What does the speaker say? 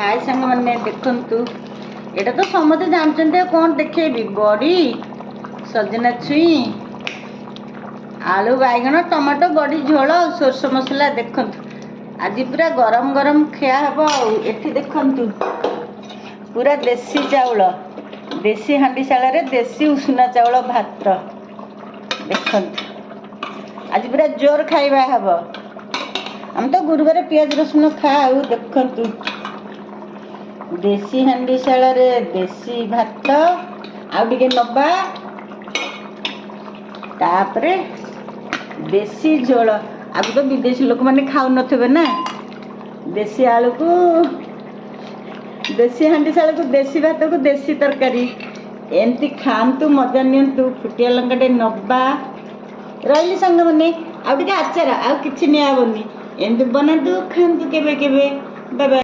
हाय संग मैंने देखंतु एटा तो समझे जानते कौन देखेबी बड़ी सजना छुई आलू बैगन टमाटो बड़ी झोल सोरस मसला देखंतु आज पूरा गरम गरम खिया हबो एठी देखंतु पूरा देसी चाउल देसी हांडीशाल रे देसी उषुना चाउल भात देखंतु आज पूरा जोर खाइबा हबो हम तो गुरुवार पियाज रसुन खाऊ देखंतु देसी हांडीशाल रे देसी भात आउ टिके नबा तापरे देसी झोल अब तो विदेशी लोक मैंने खाऊ नथिबे ना देसी आलू को देसी हांडीशाल को देसी भात को देसी तरकारी एमती खातु मजा नियंतु फुटिया लंकाटे नबा रही संग मैंने आउ टिके आचार आउ किछि नियाबनी एमती बनातु खातु केबे केबे बाय बाय।